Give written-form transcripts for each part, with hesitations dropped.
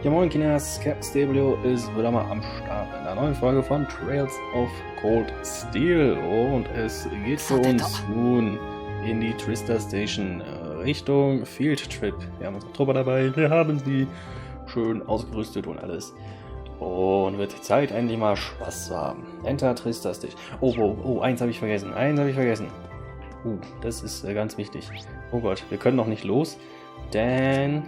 Ja moin Kinders, Steeblio ist wieder mal am Start in einer neuen Folge von Trails of Cold Steel und es geht für uns nun in die Twister Station Richtung Field Trip. Wir haben unsere Truppe dabei, wir haben sie schön ausgerüstet und alles und wird Zeit endlich mal Spaß zu haben. Enter Twister Station. Oh, eins habe ich vergessen, das ist ganz wichtig. Oh Gott, wir können noch nicht los, denn...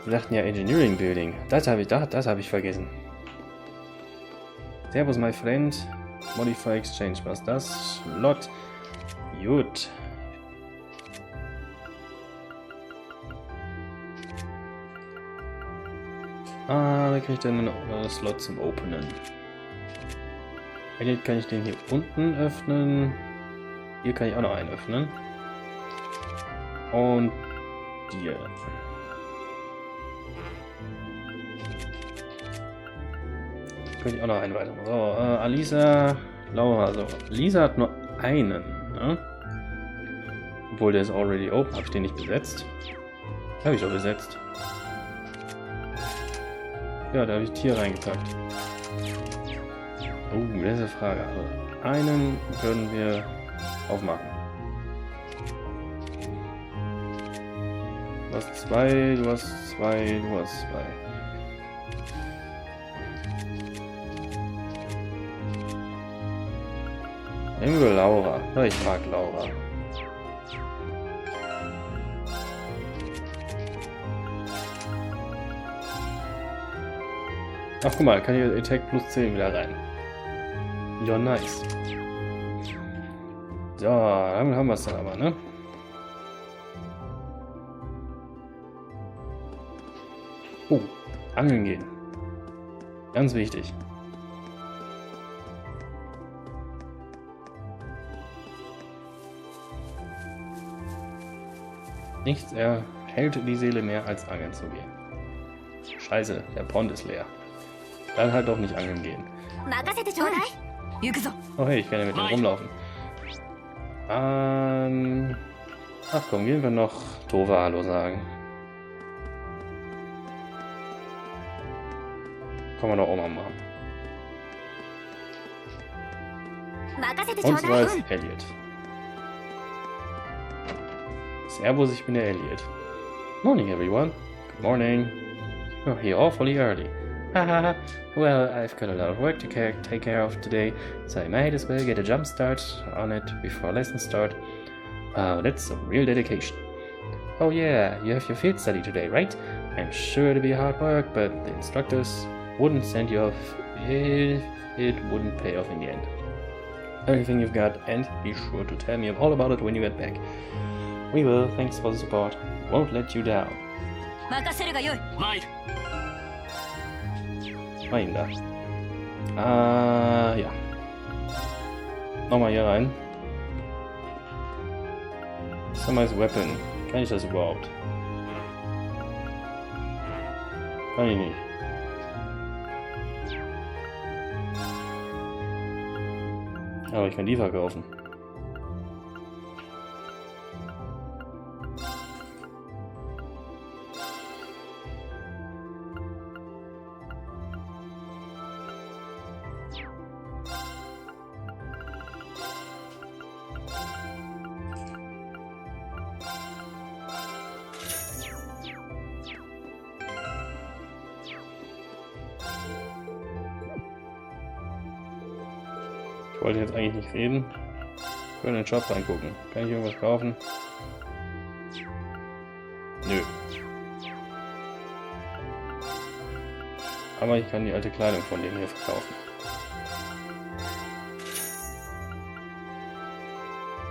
Wir dachten ja Engineering Building. Das habe ich vergessen. Servus, my friend. Modify Exchange. Was ist das? Slot. Gut. Wer kriegt denn einen Slot zum Openen? Elliot, kann ich den hier unten öffnen? Hier kann ich auch noch einen öffnen. Und hier. Könnte ich auch noch einen weitermachen. So, Alisa, Laura. Also, Alisa hat nur einen, ne? Obwohl der ist already open. Habe ich den nicht besetzt? Habe ich doch besetzt. Ja, da habe ich Tier reingepackt. Oh, das ist eine Frage. Also, einen können wir aufmachen. Du hast zwei, du hast zwei, du hast zwei. Nehmen wir Laura. Ja, ich mag Laura. Ach, guck mal, kann hier Attack plus 10 wieder rein. Ja, nice. So, dann haben wir es dann aber, ne? Oh, angeln gehen. Ganz wichtig. Nichts erhält die Seele mehr, als angeln zu gehen. Scheiße, der Pond ist leer. Dann halt doch nicht angeln gehen. Oh hey, ich kann ja mit dem rumlaufen. Ach komm, gehen wir noch Tova Hallo sagen. Kann man doch auch mal machen. Und zwar ist Elliot. Servus, ich bin der Elliot. Morning, everyone. Good morning. You're here awfully early. Haha. Well, I've got a lot of work to take care of today, so I might as well get a jump start on it before lessons start. Wow, that's some real dedication. Oh yeah, you have your field study today, right? I'm sure it'll be hard work, but the instructors wouldn't send you off if it wouldn't pay off in the end. Everything you've got, and be sure to tell me all about it when you get back. We will, thanks for the support. Won't let you down. Mein da. Ja. Nochmal hier rein. Customize Weapon. Kann ich das überhaupt? Kann ich nicht. Aber ich kann die verkaufen. Ich wollte jetzt eigentlich nicht reden. Ich will in den Shop reingucken. Kann ich irgendwas kaufen? Nö. Aber ich kann die alte Kleidung von denen hier verkaufen.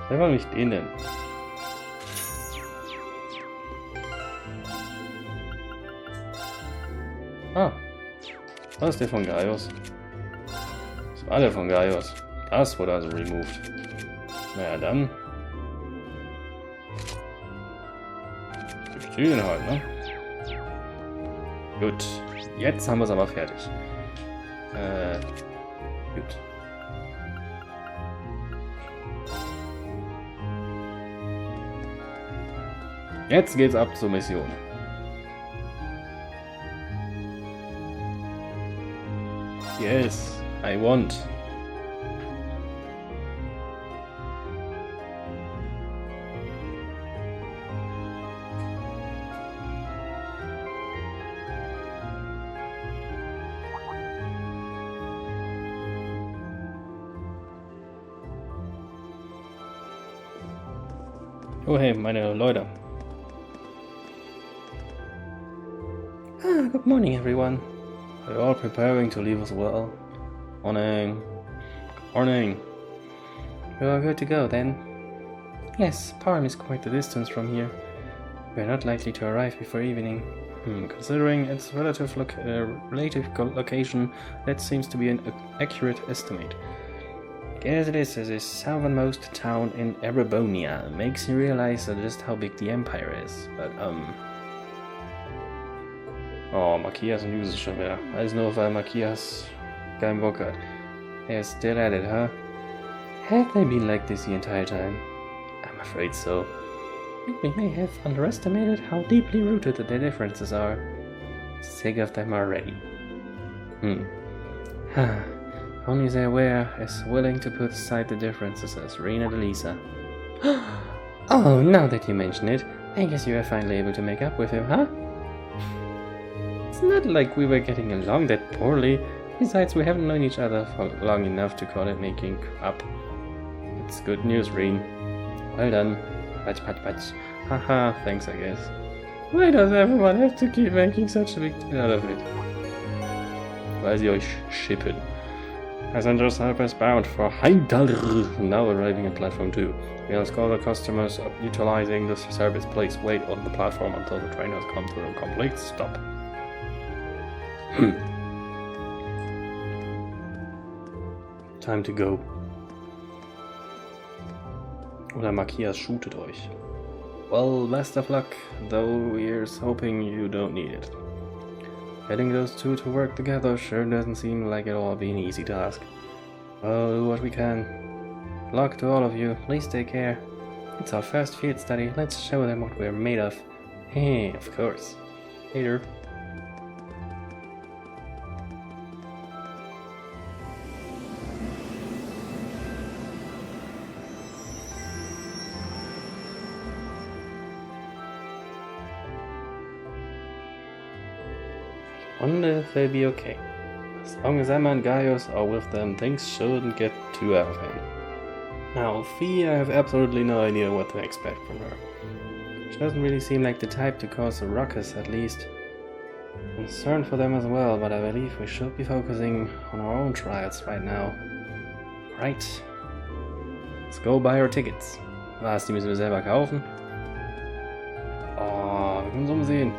Warum nicht den denn? Ah. Das ist der von Gaius. Das war der von Gaius. Das wurde also removed. Naja, dann. Ich den halt, ne? Gut. Jetzt haben wir es aber fertig. Gut. Jetzt geht's ab zur Mission. Yes, I want. Oh hey, meine Leute. Good morning everyone. Are you all preparing to leave as well? Morning. Morning. We are good to go then. Yes, Parm is quite the distance from here. We are not likely to arrive before evening. Considering its relative location, that seems to be an accurate estimate. Guess it is the southernmost town in Erebonia. It makes you realize just how big the empire is. But, Oh, Makias news ist schon wieder. Alles nur, weil Makias keinen Bock hat. They're still at it, huh? Have they been like this the entire time? I'm afraid so. We may have underestimated how deeply rooted their differences are. Sick of them already. Only they were as willing to put aside the differences as Rean and Alisa. Oh, now that you mention it, I guess you are finally able to make up with him, huh? It's not like we were getting along that poorly. Besides, we haven't known each other for long enough to call it making up. It's good news, Rean. Well done. Patch, patch, patch. Haha, thanks, I guess. Why does everyone have to keep making such a big deal out of it? Weil sie euch schippen. Passengers have bound for Heimdall, now arriving at platform 2. We ask all the customers utilizing this service please wait on the platform until the train has come to a complete stop. Time to go. Oder Makias shootet euch. Well, best of luck, though we're hoping you don't need it. Getting those two to work together sure doesn't seem like it all be an easy task. We'll do what we can. Luck to all of you, please take care. It's our first field study, let's show them what we're made of. Hey, of course. Later. Wonder if they'll be okay. As long as Emma and Gaius are with them, things shouldn't get too out of hand. Now, Fee, I have absolutely no idea what to expect from her. She doesn't really seem like the type to cause a ruckus, at least. I'm concerned for them as well, but I believe we should be focusing on our own trials right now. Right. Let's go buy our tickets. Was, die müssen wir selber kaufen? Oh, wir können uns umsehen.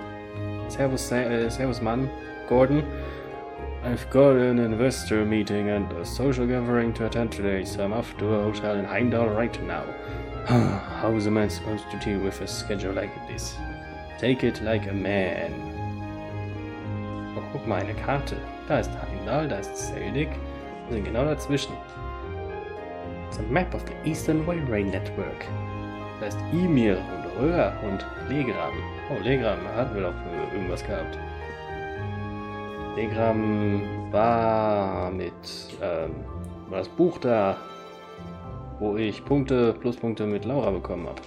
Servus Mann. Gordon, I've got an investor meeting and a social gathering to attend today, so I'm off to a hotel in Heimdall right now. How is a man supposed to deal with a schedule like this? Take it like a man. Oh, guck mal, eine Karte. Da ist Heimdall, da ist Celdic. Wir sind genau dazwischen. It's a map of the Eastern Railway Network. Da ist Ymir und Röhr und Legram. Oh, Legram hatten wir doch irgendwas gehabt. Legram war mit war das Buch da, wo ich Pluspunkte mit Laura bekommen habe.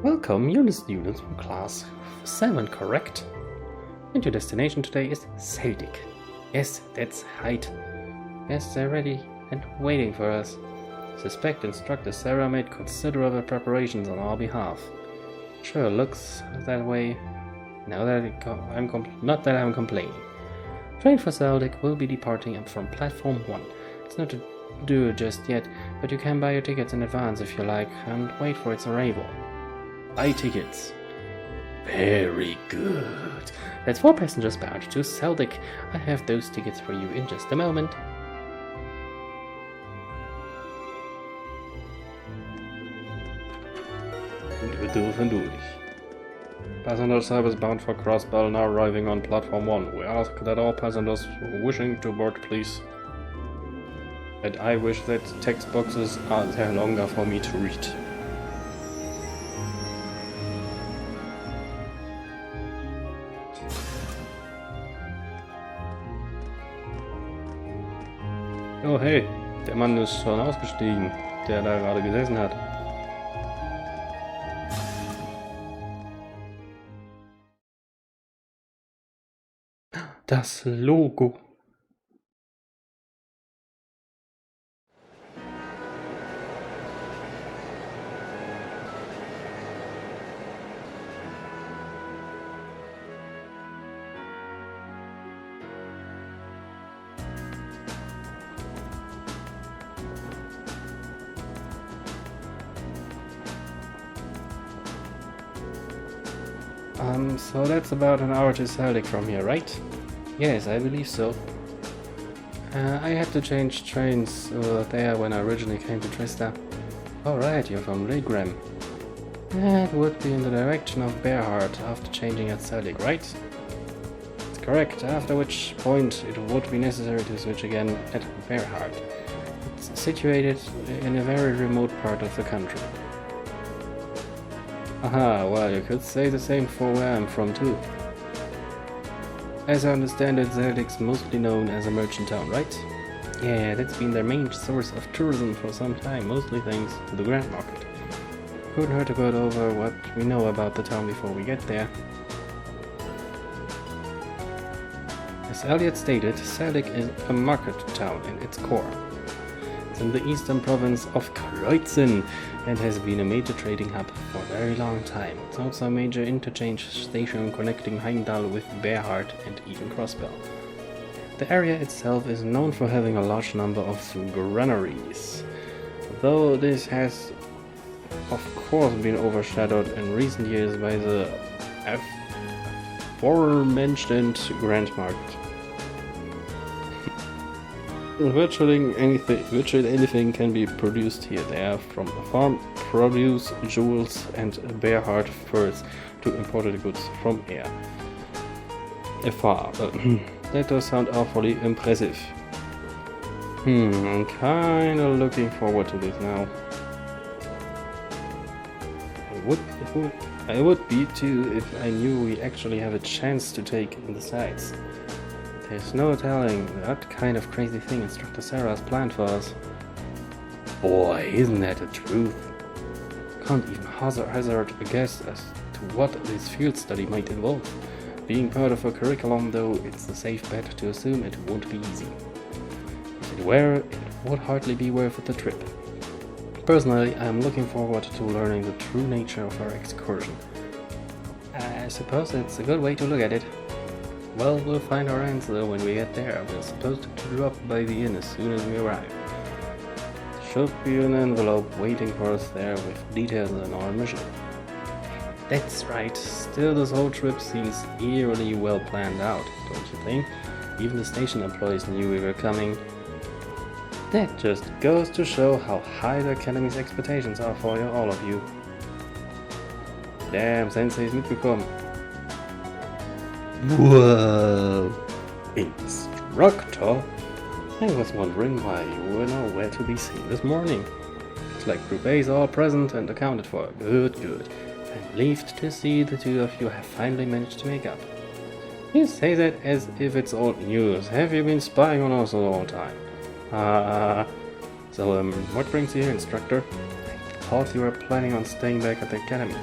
Welcome, you're the students from class 7, correct? And your destination today is Celdic. Yes, that's right. Yes, they're ready and waiting for us. Suspect instructor Sarah made considerable preparations on our behalf. Sure looks that way. Now that not that I'm complaining. Train for Celdic will be departing from platform 1. It's not to do just yet, but you can buy your tickets in advance if you like, and wait for its arrival. Buy tickets. Very good. That's 4 passengers bound to Celdic. I have those tickets for you in just a moment. Wir dürfen durch. Passenger service bound for Crossbell now arriving on platform 1. We ask that all passengers wishing to board please. And I wish that text boxes are there longer for me to read. Oh hey, der Mann ist schon ausgestiegen, der da gerade gesessen hat. Das Logo. So that's about an hour to Celdic from here, right? Yes, I believe so. I had to change trains there when I originally came to Trista. Alright, you're from Legram. It would be in the direction of Bearheart after changing at Celdic, right? That's correct, after which point it would be necessary to switch again at Bearheart. It's situated in a very remote part of the country. Aha, well, you could say the same for where I'm from too. As I understand it, Celdic's mostly known as a merchant town, right? Yeah, that's been their main source of tourism for some time, mostly thanks to the Grand Market. Couldn't hurt to go over what we know about the town before we get there. As Elliot stated, Celdic is a market town in its core. It's in the eastern province of Kreuzen and has been a major trading hub for a very long time. It's also a major interchange station connecting Heimdall with Bearheart and even Crossbell. The area itself is known for having a large number of granaries, though this has of course been overshadowed in recent years by the aforementioned Grand Market. Virtually anything can be produced here. There, from farm produce, jewels, and Bearheart furs to imported goods from afar. That does sound awfully impressive. I'm kinda looking forward to this now. I would be too if I knew we actually have a chance to take in the sights. There's no telling what kind of crazy thing Instructor Sarah's planned for us. Boy, isn't that the truth? Can't even hazard a guess as to what this field study might involve. Being part of her curriculum, though, it's a safe bet to assume it won't be easy. If it were, it would hardly be worth the trip. Personally, I'm looking forward to learning the true nature of our excursion. I suppose it's a good way to look at it. Well, we'll find our answer when we get there. We're supposed to drop by the inn as soon as we arrive. There should be an envelope waiting for us there with details on our mission. That's right. Still, this whole trip seems eerily well planned out, don't you think? Even the station employees knew we were coming. That just goes to show how high the Academy's expectations are for you, all of you. Damn, Sensei's mitbekommen. Whoa! Instructor? I was wondering why you were nowhere to be seen this morning. Looks like Group A is all present and accounted for. Good. I'm relieved to see the two of you have finally managed to make up. You say that as if it's old news. Have you been spying on us the whole time? So what brings you here, Instructor? I thought you were planning on staying back at the Academy.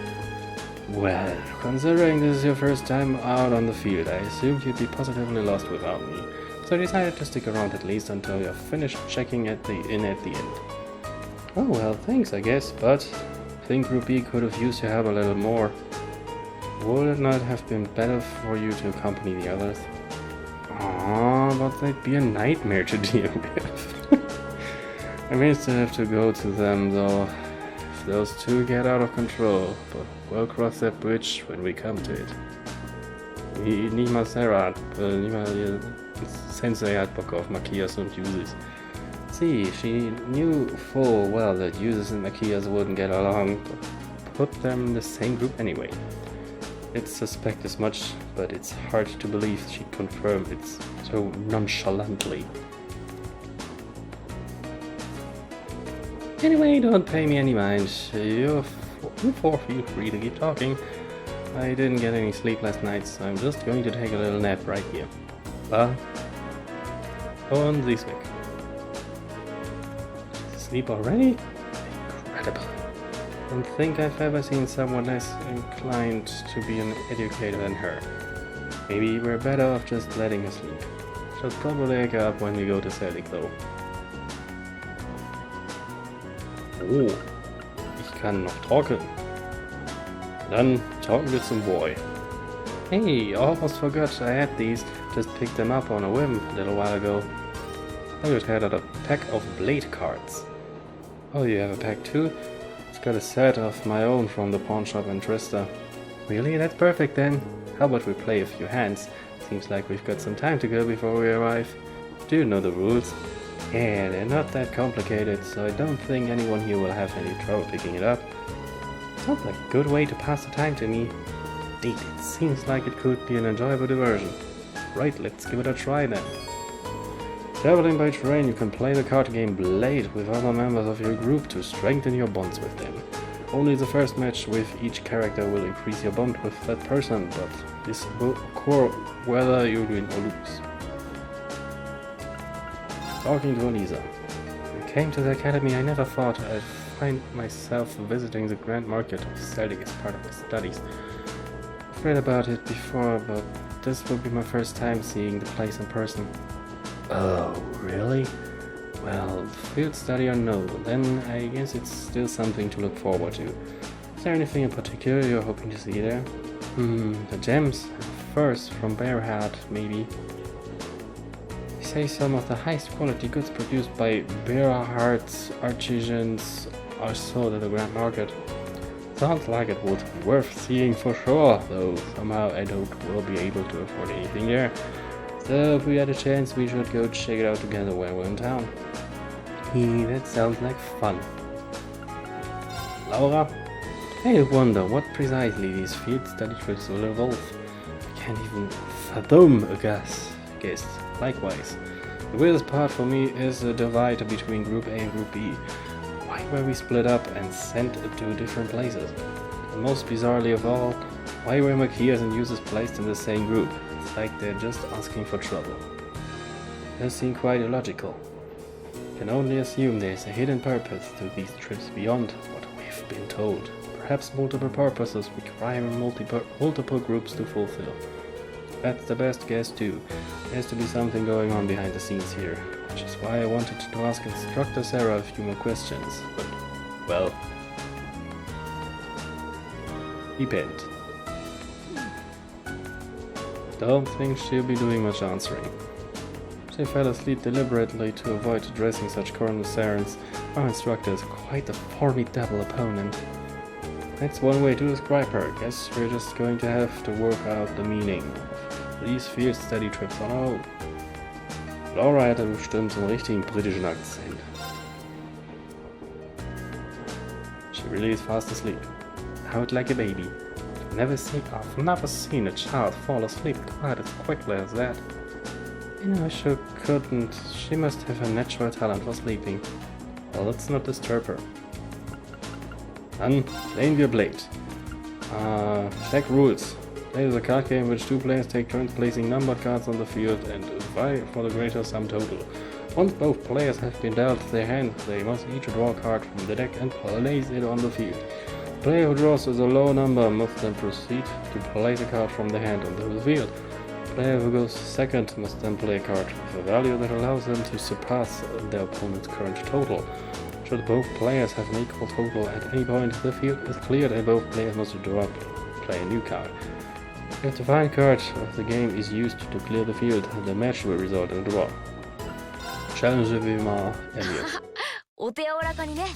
Well, considering this is your first time out on the field, I assumed you'd be positively lost without me, so I decided to stick around at least until you're finished checking at the inn at the end. Oh well, thanks I guess, but I think Group B could have used your help a little more. Would it not have been better for you to accompany the others? Aww, but they'd be a nightmare to deal with. I may still have to go to them though, if those two get out of control, but we'll cross that bridge when we come to it. Nicht mal Sarah, nicht mal ihr Sensei hat Bock auf Makias und Uses. See, she knew full well that Uses and Makias wouldn't get along, but put them in the same group anyway. I'd suspect as much, but it's hard to believe she'd confirm it so nonchalantly. Anyway, don't pay me any mind. You four feel free to keep talking. I didn't get any sleep last night, so I'm just going to take a little nap right here. Und sieh's weg. Sleep already? Incredible. Don't think I've ever seen someone less inclined to be an educator than her. Maybe we're better off just letting her sleep. She'll probably wake up when we go to Celdic though. Oh, ich kann noch talken. Dann talken wir zum Boy. Hey, almost forgot I had these. Just picked them up on a whim a little while ago. Elliot had a pack of Blade cards. Oh, you have a pack too? I've got a set of my own from the pawn shop in Trista. Really? That's perfect then. How about we play a few hands? Seems like we've got some time to go before we arrive. Do you know the rules? Yeah, they're not that complicated, so I don't think anyone here will have any trouble picking it up. Sounds like a good way to pass the time to me. Indeed, it seems like it could be an enjoyable diversion. Right, let's give it a try then. Traveling by train, you can play the card game Blade with other members of your group to strengthen your bonds with them. Only the first match with each character will increase your bond with that person, but this will occur whether you win or lose. Talking to Alisa. When I came to the academy, I never thought I'd find myself visiting the Grand Market of Celdic as part of my studies. I've read about it before, but this will be my first time seeing the place in person. Oh, really? Well, field study or no, then I guess it's still something to look forward to. Is there anything in particular you're hoping to see there? The gems. First, from Bearheart, maybe. They say some of the highest quality goods produced by Bearheart's artisans are sold at the Grand Market. Sounds like it would be worth seeing for sure, though somehow I don't will be able to afford anything there. So if we had a chance, we should go check it out together when we're in town. Hey, that sounds like fun. Laura? I wonder what precisely these field study trips will involve. I can't even fathom a guess. Likewise. The weirdest part for me is the divide between Group A and Group B. Why were we split up and sent to different places? And most bizarrely of all, why were marqueers and users placed in the same group? It's like they're just asking for trouble. It does seem quite illogical. I can only assume there's a hidden purpose to these trips beyond what we've been told. Perhaps multiple purposes requiring multiple groups to fulfill. That's the best guess too. There has to be something going on behind the scenes here, which is why I wanted to ask Instructor Sarah a few more questions, but, well, depend. Don't think she'll be doing much answering. She fell asleep deliberately to avoid addressing such concerns. Our instructor is quite a formidable opponent. That's one way to describe her. Guess we're just going to have to work out the meaning of these field study trips on our own. Laura hatte bestimmt so einen richtigen britischen Akzent. She really is fast asleep. Out like a baby. I've never seen a child fall asleep quite as quickly as that. I sure couldn't. She must have a natural talent for sleeping. Well, let's not disturb her. Dann playing wir Blade. Check rules. Blade is a card game in which two players take turns placing numbered cards on the field and vie for the greater sum total. Once both players have been dealt their hand, they must each draw a card from the deck and place it on the field. The player who draws a low number must then proceed to place a card from the hand onto the field. The player who goes second must then play a card with a value that allows them to surpass their opponent's current total. Should both players have an equal total at any point, the field is cleared and both players must play a new card. If the final card of the game is used to clear the field, the match will result in a draw. Challenge wie mal Elliot. お手柔らかにね。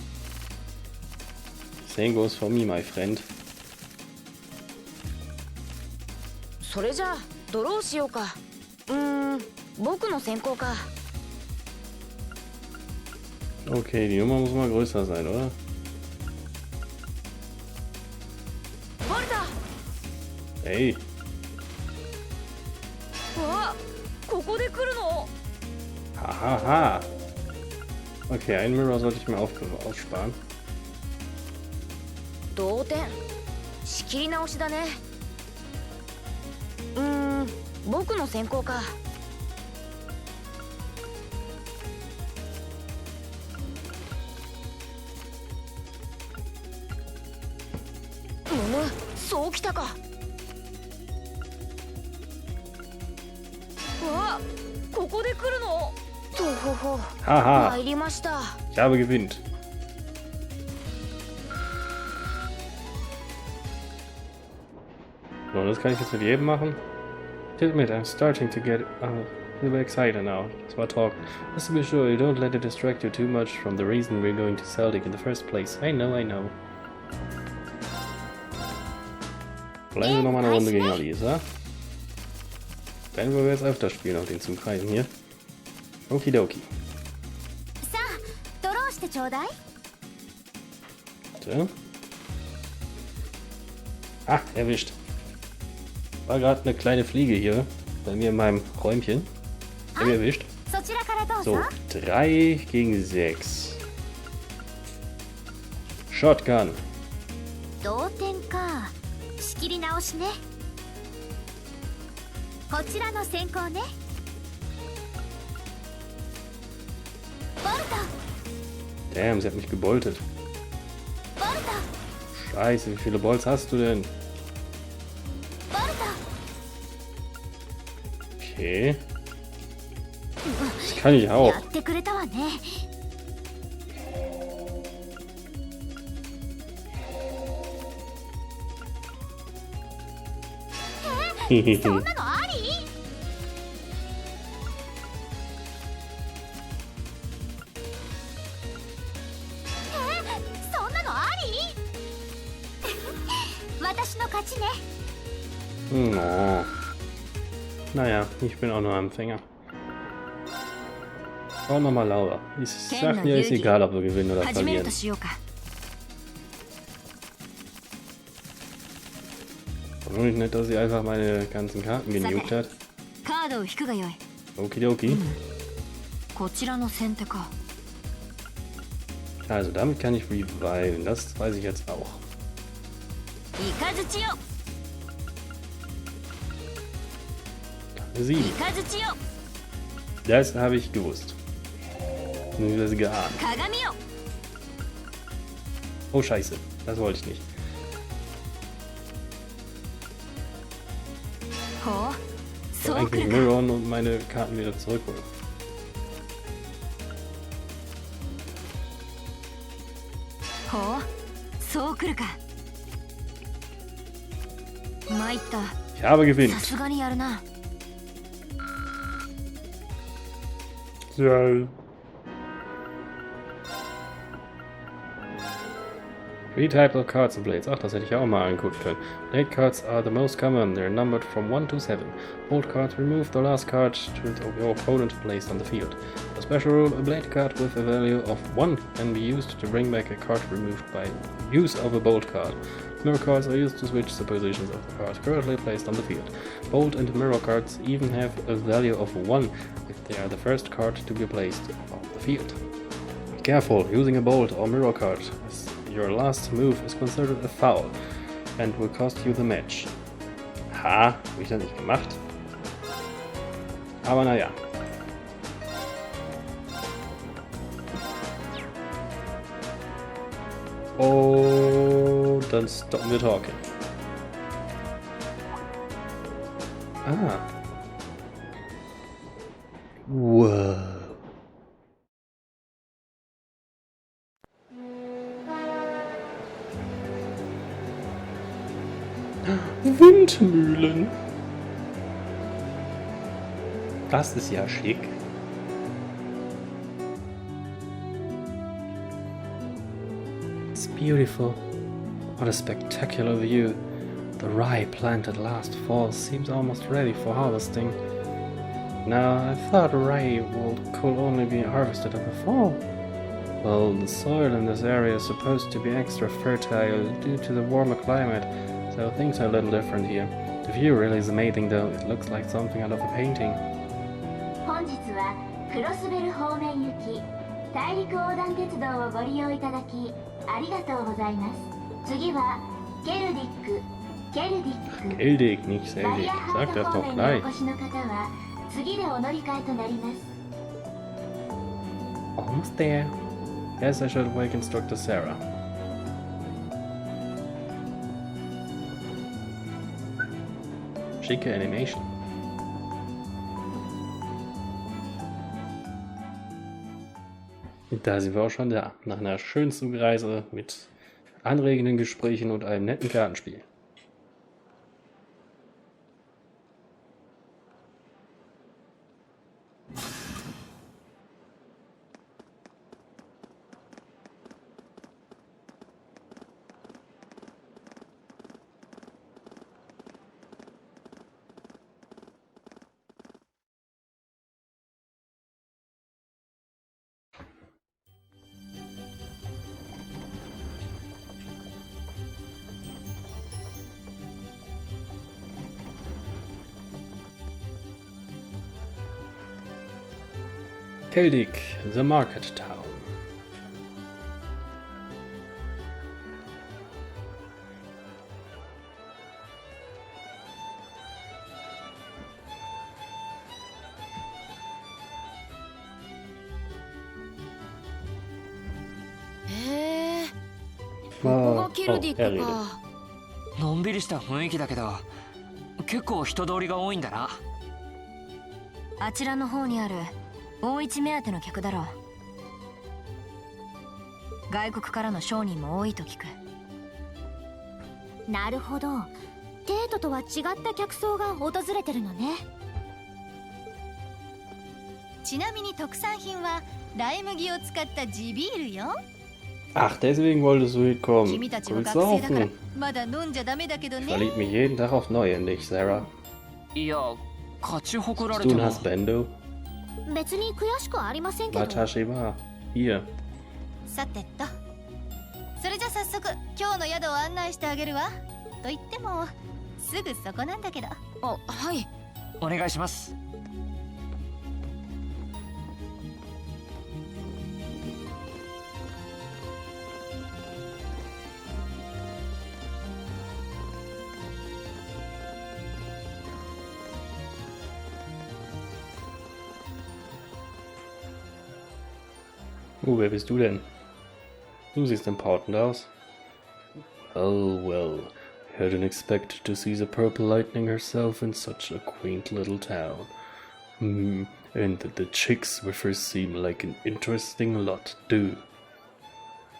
Same goes for me, my friend. それじゃあドローしようか。僕の先行か。 Okay, die Nummer muss mal größer sein, oder? バレた。 Hey. わあ、ここで来るの。 Hahaha. Okay, einen Mirror sollte ich mir aussparen. 同点。仕切り直しだね。僕の先行か。 Okay, そうきたか。わあ、ここで来るの。とほほ。Haha, 参りました。 ich habe gewinnt. So, das kann ich jetzt mit jedem machen. I admit, I'm starting to get a little bit excited now. Das war Talk. Just to be sure, you don't let it distract you too much from the reason we're going to Celdic in the first place. I know, I know. Bleiben wir nochmal eine Runde gegen Alisa. Dann wollen wir jetzt öfter spielen auf den Zugreisen hier. Okidoki. Bitte. Ah, erwischt. War gerade eine kleine Fliege hier bei mir in meinem Räumchen. Hab ich erwischt. So, 3 gegen 6. Shotgun. Damn, sie hat mich geboltet. Scheiße, wie viele Bolts hast du denn? Okay. Das kann ich auch. No. Naja, ich bin auch nur Anfänger. Schauen wir mal Laura. Ich sag mir, ist egal, ob wir gewinnen oder verlieren. War nicht nett, dass sie einfach meine ganzen Karten genugt hat. Okidoki. Also damit kann ich reviven, das weiß ich jetzt auch. 7. Das habe ich gewusst. Nur geahnt. Oh Scheiße, das wollte ich nicht. Ich wollte eigentlich mirrorn und meine Karten wieder zurückholen. Ich habe gewinnt. Ja. 3 types of cards and blades. Ach, das hätte ich auch mal angucken können. Blade cards are the most common. They're numbered from 1 to 7. Bolt cards remove the last card to your opponent placed on the field. A special rule, a blade card with a value of 1 can be used to bring back a card removed by use of a bolt card. Mirror cards are used to switch the positions of the cards currently placed on the field. Bolt and mirror cards even have a value of 1 if they are the first card to be placed on the field. Be careful, using a bolt or mirror card as your last move is considered a foul and will cost you the match. Ha, hab ich das nicht gemacht. Aber naja. Oh, dann stoppen wir talking. Ah. Wow. Windmühlen. Das ist ja schick. It's beautiful. What a spectacular view. The rye planted last fall seems almost ready for harvesting. Now, I thought rye could only be harvested in the fall. Well, the soil in this area is supposed to be extra fertile due to the warmer climate, so things are a little different here. The view really is amazing though. It looks like something out of a painting. 本日はクロスベル方面行き大陸横断鉄道をご利用いただきありがとうございます。次はケルディック、Celdic, nicht Celdic. Sag das doch gleich. お越しの方は次でお乗り換えとなります。 Almost there. Guess I should wake Instructor Sarah. Schicke Animation. Da sind wir auch schon da, nach einer schönen Zugreise mit anregenden Gesprächen und einem netten Kartenspiel. Celdic, the market town. Oh, Elliot. のんびりした雰囲気だけど結構人通りが多いんだな。あちらの方にある大一目当ての客だろう。外国からの商人も多いと聞く。なるほど、デートとは違った客層が訪れてるのね。ちなみに特産品はライ麦を使った地ビールよ。 Ach, deswegen wolltest du mitkommen. 君たちは Willst 学 du 生だから saufen? まだ飲んじゃダメだけど Ich ね。 verlieb mich jeden Tag aufs Neue in dich, Sarah. いや勝ち誇られ Du て ein も Husbando? 別に悔しくはありませんけど。 Watashi wa. Hier. さてと、それじゃ早速今日の宿を案内してあげるわ。と言ってもすぐそこなんだけど。あ、はい。お願いします。 Wer bist du denn? Du siehst important aus. Oh, well. I hadn't expected to see the purple lightning herself in such a quaint little town. And the chicks with her seem like an interesting lot, too.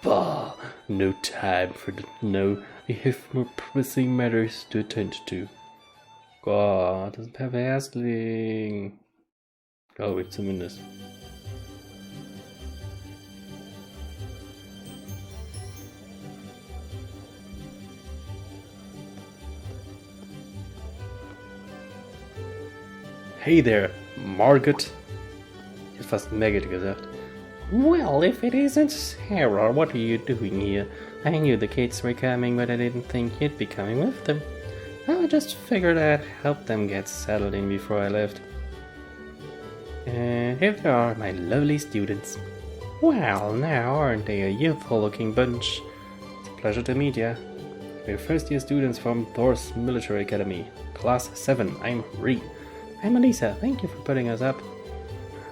Bah, no time for that. No, I have more pressing matters to attend to. Gott, das ist ein Perversling. Glaube ich zumindest. Hey there, Margaret. Ich hätte fast Maggot gesagt. Well, if it isn't Sarah, what are you doing here? I knew the kids were coming, but I didn't think you'd be coming with them. I just figured I'd help them get settled in before I left. Here they are, my lovely students. Well, now, aren't they a youthful-looking bunch? It's a pleasure to meet ya. We're first-year students from Thor's Military Academy. Class 7, I'm Rean. I'm Alisa, thank you for putting us up.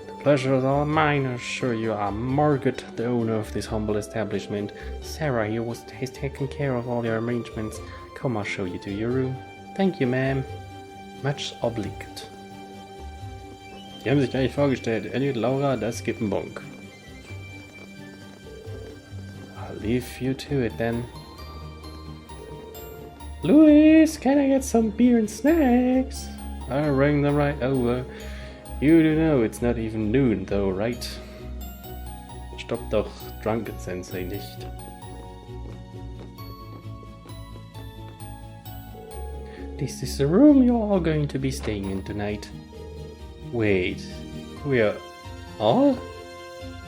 The pleasure is all mine, I assure you. I'm Margaret, the owner of this humble establishment. Sarah here has taken care of all your arrangements. Come, I'll show you to your room. Thank you, ma'am. Much obliged. Die haben sich gar nicht vorgestellt. Elliot, Laura, das gibt einen Bonk. I'll leave you to it then. Louis, can I get some beer and snacks? I rang them right over. You do know it's not even noon though, right? Stoppt doch Drunken Sensei nicht. This is the room you're all going to be staying in tonight. Wait, we are all?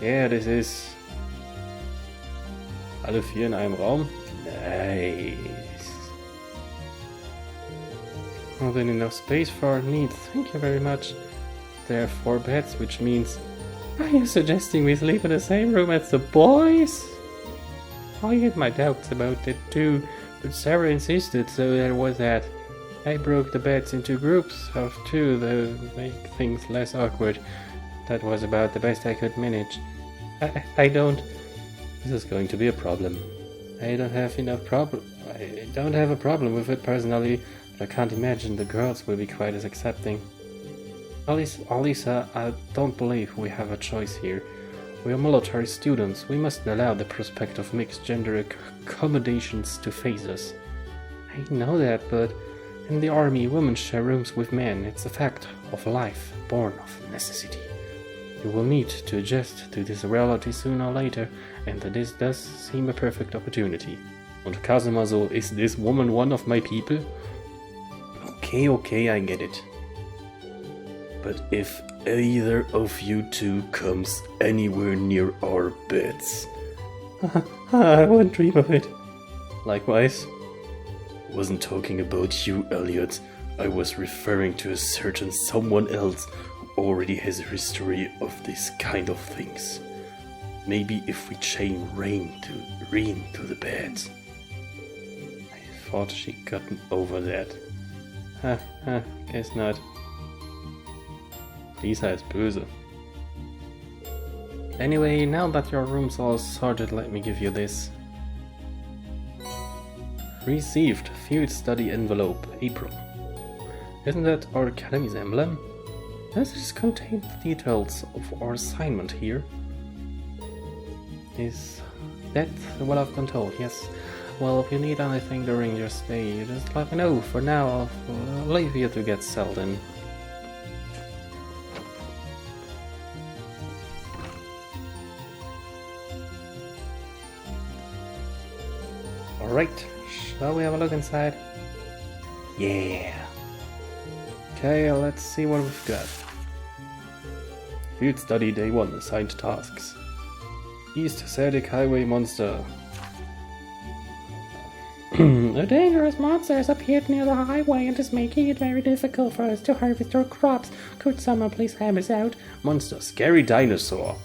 Yeah, this is... Alle vier in einem Raum? Nice. Well, then enough space for our needs. Thank you very much. There are 4 beds, which means... Are you suggesting we sleep in the same room as the boys? I had my doubts about that too, but Sarah insisted, so there was that. I broke the beds into groups of 2 to make things less awkward. That was about the best I could manage. I don't... This is going to be a problem. I don't have a problem with it personally. but I can't imagine the girls will be quite as accepting. Alisa, I don't believe we have a choice here. We are military students. We mustn't allow the prospect of mixed gender accommodations to phase us. I know that, but in the army, women share rooms with men. It's a fact of life, born of necessity. You will need to adjust to this reality sooner or later, and this does seem a perfect opportunity. Und Kazuma so, is this woman one of my people? Okay, I get it. But if either of you two comes anywhere near our beds... I wouldn't dream of it. Likewise. Wasn't talking about you, Elliot. I was referring to a certain someone else who already has a history of this kind of things. Maybe if we chain Rean to the bed. I thought she'd gotten over that. Guess not. Lisa is böse. Anyway, now that your room's all sorted, let me give you this. Received field study envelope, April. Isn't that our academy's emblem? Does this contain the details of our assignment here? Is that what I've been told? Yes. Well, if you need anything during your stay, you just let me know. For now, I'll leave you to get settled in. Alright, shall we have a look inside? Yeah. Okay, let's see what we've got. Field Study Day 1, assigned tasks. East Celdic Highway monster. A dangerous monster has appeared near the highway and is making it very difficult for us to harvest our crops. Could someone please help us out? Monster, scary dinosaur.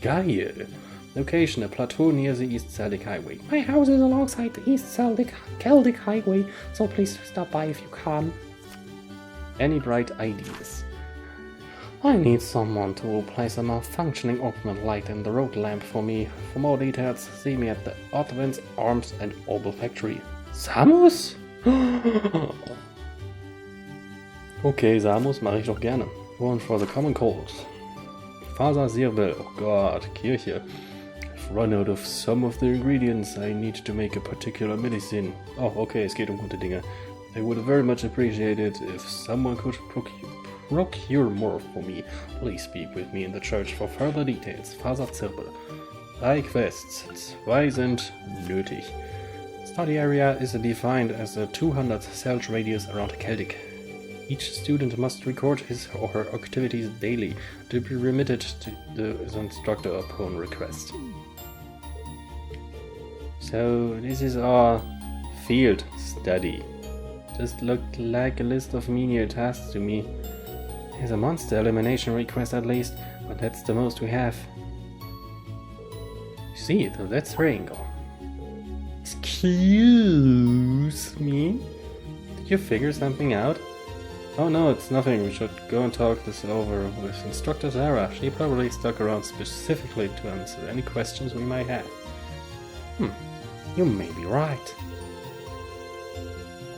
Geil. Location, a plateau near the East Celdic Highway. My house is alongside the East Celdic Highway, so please stop by if you can. Any bright ideas? I need someone to place a malfunctioning ornament light in the road lamp for me. For more details, see me at the Ottwins Arms and Obel Factory. Samus? Okay, Samus mache ich doch gerne. One for the common cause. Faser Sirbel, oh god, Kirche. I've run out of some of the ingredients I need to make a particular medicine. Oh, okay, es geht gute Dinge. I would very much appreciate it if someone could procure more for me. Please speak with me in the church for further details. Faser Zirbel. 3 Quests. 2 sind nötig. Study area is defined as a 200 Celsius radius around Celdic. Each student must record his or her activities daily to be remitted to the instructor upon request. So this is our field study. Just looked like a list of menial tasks to me. There's a monster elimination request at least, but that's the most we have. See, that's Ringo. Excuse me? Did you figure something out? Oh no, it's nothing. We should go and talk this over with Instructor Sarah. She probably stuck around specifically to answer any questions we might have. You may be right.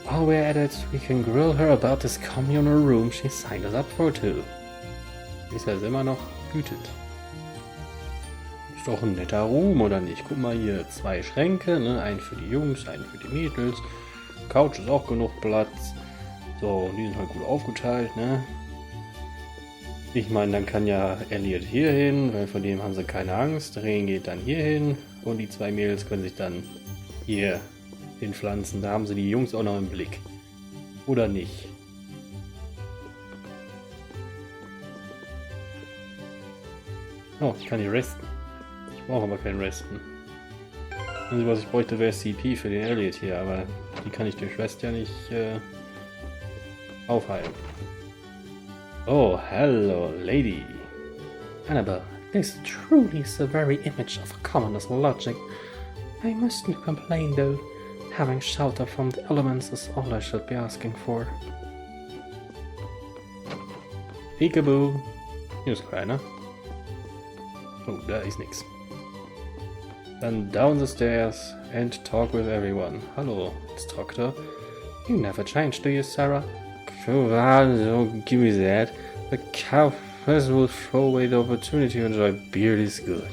While we're at it, we can grill her about this communal room she signed us up for too. Ist ja immer noch wütend. Ist doch ein netter Room, oder nicht? Guck mal hier, 2 Schränke, ne? Einen für die Jungs, einen für die Mädels. Couch ist auch genug Platz. So, die sind halt gut aufgeteilt, ne? Ich meine, dann kann ja Elliot hier hin, weil von dem haben sie keine Angst. Rean geht dann hier hin und die 2 Mädels können sich dann hier hinpflanzen. Da haben sie die Jungs auch noch im Blick. Oder nicht? Oh, ich kann hier resten. Ich brauche aber kein Resten. Also was ich bräuchte wäre CP für den Elliot hier, aber die kann ich durch Rest ja nicht aufheilen. Oh, hello, lady. Annabelle, this truly is the very image of commonest logic. I mustn't complain though. Having shelter from the elements is all I should be asking for. Peekaboo. Hier ist keiner. Oh, da ist nix. Dann down the stairs and talk with everyone. Hallo, Instructor. You never change, do you, Sarah? Come on, don't give me that. The cow person will throw away the opportunity to enjoy beer this good.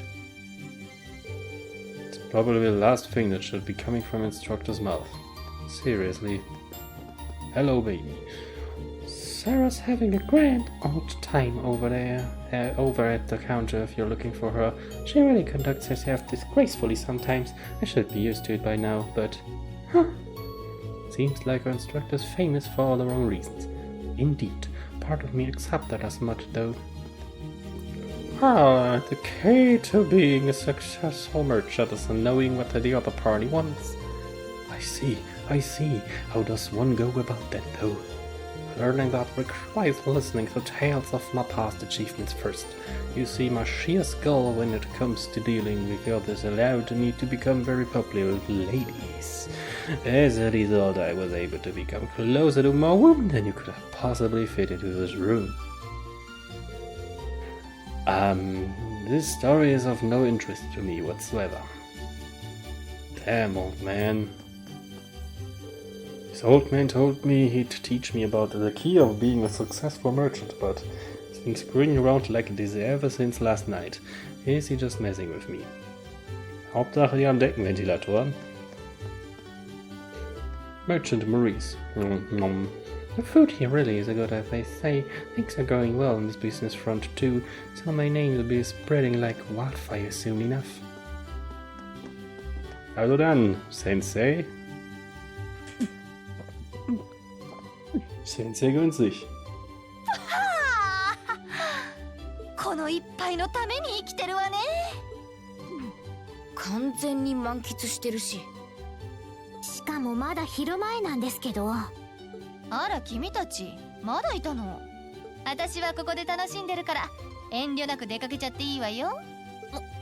It's probably the last thing that should be coming from instructor's mouth. Seriously. Hello, baby. Sarah's having a grand old time over there, over at the counter if you're looking for her. She really conducts herself disgracefully sometimes. I should be used to it by now, but... Huh. Seems like our instructor's famous for all the wrong reasons. Indeed, part of me accepted as much though. Ah, the key to being a successful merchant is knowing what the other party wants. I see. How does one go about that though? Learning that requires listening to tales of my past achievements first. You see, my sheer skill when it comes to dealing with others allowed me to become very popular with ladies. As a result, I was able to become closer to more women than you could have possibly fit into this room. This story is of no interest to me whatsoever. Damn, old man. This old man told me he'd teach me about the key of being a successful merchant, but he's been screwing around like this ever since last night. Is he just messing with me? Hauptsache die haben Deckenventilatoren. Merchant Maurice. The food here really is good, as they say. Things are going well on this business front too, so my name will be spreading like wildfire soon enough. Also dann, Sensei. Sensei gönnt sich. この一杯のために生きてるわね。完全に満喫してるし。しかもまだ昼前なんですけど。あら君たち、まだいたの。私はここで楽しんでるから遠慮なく出かけちゃっていいわよ。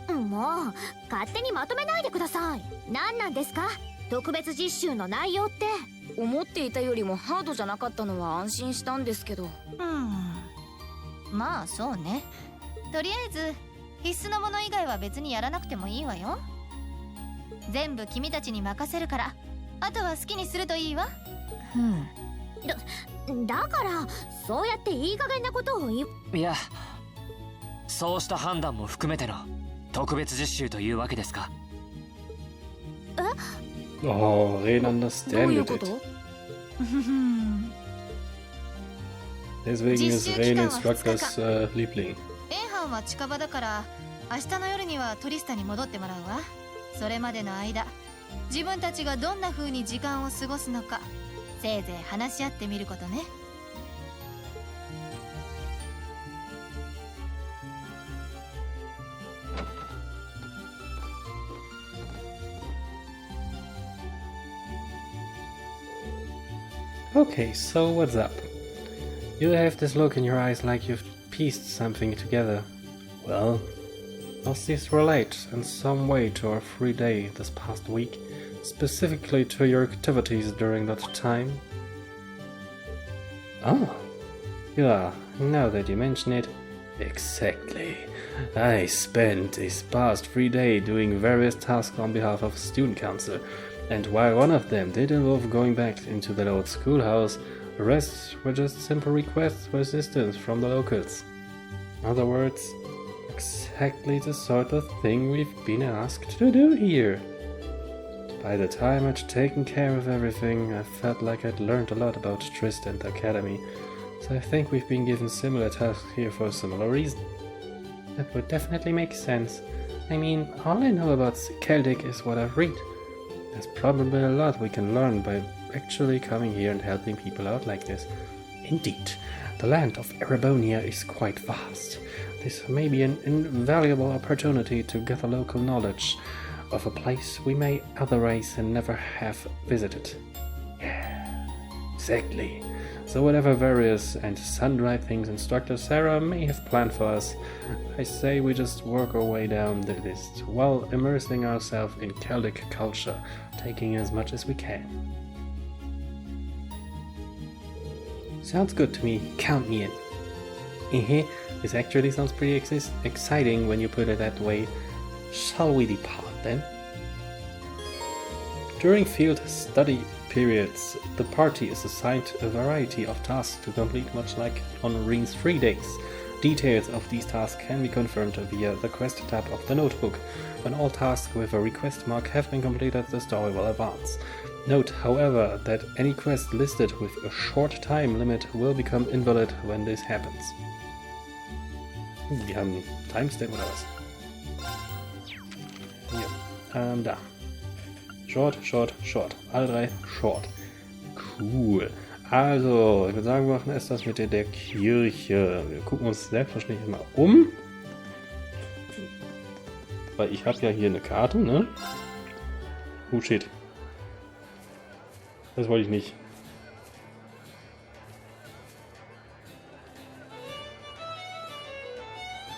もう勝手にまとめないでください。何なんですか？特別実習の内容って。思っていたよりもハードじゃなかったのは安心したんですけど。まあそうね。とりあえず必須のもの以外は別にやらなくてもいいわよ。全部君たちに任せるから、あとは好きにするといいわ。だからそうやっていい加減なことを言う。いや、そうした判断も含めての特別実習というわけですか。Oh, Rean understandet it. Deswegen ist Rean Instructors Liebling. エンハンは近場だから明日の夜にはトリスタに戻ってもらうわ。それまでの間、自分たちがどんな風に時間を過ごすのか、せいぜい話し合ってみることね。Okay, so what's up? You have this look in your eyes like you've pieced something together. Well, does this relate in some way to our free day this past week, specifically to your activities during that time? Ah, yeah, now that you mention it, exactly. I spent this past free day doing various tasks on behalf of the student council. And while one of them did involve going back into that old schoolhouse, the rest were just simple requests for assistance from the locals. In other words, exactly the sort of thing we've been asked to do here. By the time I'd taken care of everything, I felt like I'd learned a lot about Trist and the Academy, so I think we've been given similar tasks here for a similar reason. That would definitely make sense. I mean, all I know about Celdic is what I've read. There's probably a lot we can learn by actually coming here and helping people out like this. Indeed, the land of Erebonia is quite vast. This may be an invaluable opportunity to gather local knowledge of a place we may otherwise never have visited. Yeah, exactly. So whatever various and sundry things Instructor Sarah may have planned for us, I say we just work our way down the list while immersing ourselves in Celtic culture, taking as much as we can. Sounds good to me, count me in. This actually sounds pretty exciting when you put it that way. Shall we depart then? During field study periods. The party is assigned a variety of tasks to complete, much like on Rean's 3 days. Details of these tasks can be confirmed via the quest tab of the notebook. When all tasks with a request mark have been completed, the story will advance. Note, however, that any quest listed with a short time limit will become invalid when this happens. Wir haben Timestamp oder was? Hier. Da. Short, short, short. Alle drei short. Cool. Also, ich würde sagen, wir machen erst das mit der Kirche. Wir gucken uns selbstverständlich mal um. Weil ich habe ja hier eine Karte, ne? Oh shit. Das wollte ich nicht.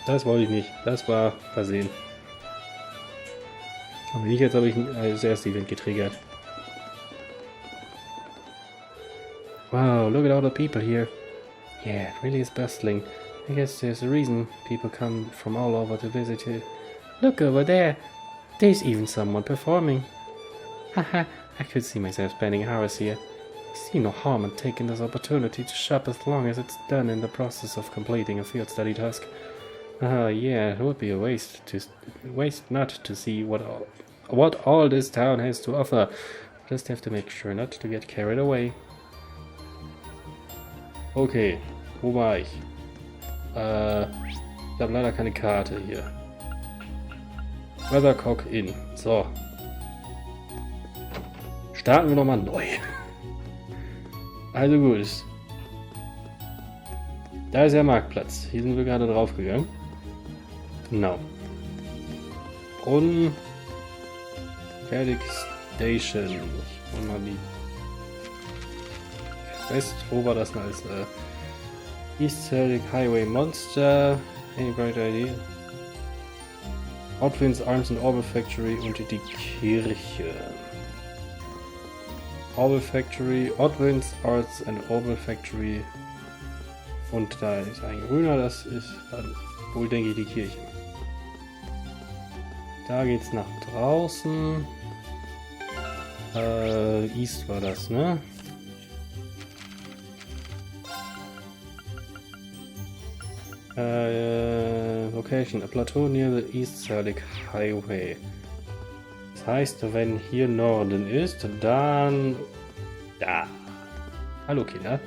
Das wollte ich nicht. Das war versehen. Aber nicht, jetzt habe ich als erstes Event getriggert. Wow, look at all the people here. Yeah, it really is bustling. I guess there's a reason people come from all over to visit here. Look over there. There's even someone performing. Haha, I could see myself spending hours here. I see no harm in taking this opportunity to shop as long as it's done in the process of completing a field study task. Yeah, it would be a waste not to see what all this town has to offer. Just have to make sure not to get carried away. Okay, wo war ich? Ich habe leider keine Karte hier. Weathercock Inn. So. Starten wir nochmal neu. Also gut. Da ist der Marktplatz. Hier sind wir gerade drauf gegangen. Genau. Brunnen. Celdic Station. Ich hol mal die Quest. Wo war das noch? East Celdic Highway Monster. Any bright idea? Outwinds Arms and Orbital Factory und die Kirche. Orbital Factory, Outwinds Arts and Orbital Factory. Und da ist ein grüner, das ist dann wohl, denke ich, die Kirche. Da geht's nach draußen. East war das, ne? Location, a plateau near the East Celdic Highway. Das heißt, wenn hier Norden ist, dann da. Hallo Kinder.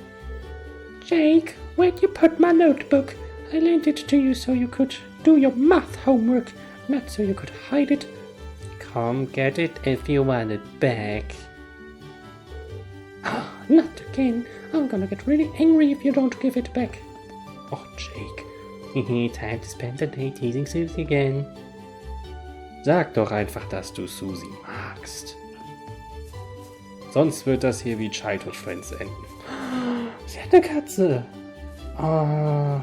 Jake, where'd you put my notebook? I lent it to you so you could do your math homework, not so you could hide it. Come get it if you want it back. Ah, not again. I'm gonna get really angry if you don't give it back. Oh, Jake. Time to spend the day teasing Susie again. Sag doch einfach, dass du Susie magst. Sonst wird das hier wie Childhood Friends enden. Sie hat eine Katze. Oh.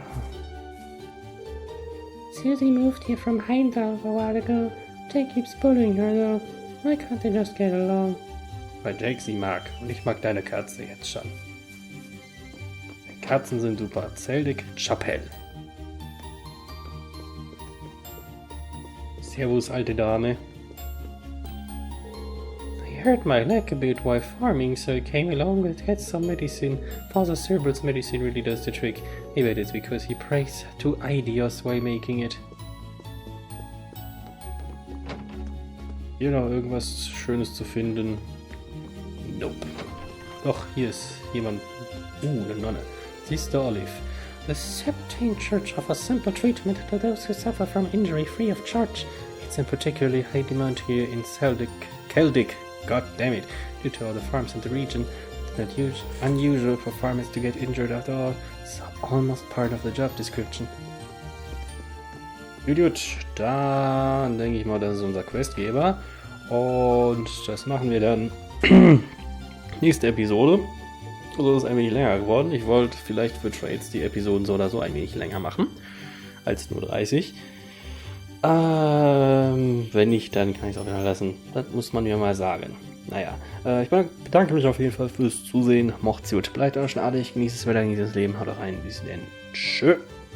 Susie moved here from Heimdall a while ago. Jake keeps bullying her though. Why can't they just get along? Weil Jake sie mag. Und ich mag deine Katze jetzt schon. Katzen sind super. Celdic Chapelle. Servus, alte Dame. I hurt my leg a bit while farming, so I came along to get some medicine. Father Cerberus medicine really does the trick. Maybe it's because he prays to Idios while making it. Hier noch irgendwas Schönes zu finden? Nope. Doch, hier ist jemand. Eine Nonne. Sister Olive. The Septine Church offers simple treatment to those who suffer from injury free of charge. It's in particularly high demand here in Celdic, god damn it, due to all the farms in the region. It's not unusual for farmers to get injured after all, so almost part of the job description. Gut, dann denke ich mal, das ist unser Questgeber. Und das machen wir dann nächste Episode. Also ist ein wenig länger geworden. Ich wollte vielleicht für Trades die Episoden so oder so ein wenig länger machen. Als nur 30. Wenn nicht, dann kann ich es auch wieder lassen. Das muss man mir mal sagen. Naja, ich bedanke mich auf jeden Fall fürs Zusehen. Macht's gut. Bleibt euch artig, genießt das Wetter, genießt das Leben. Haut rein. Bis dann. Tschö.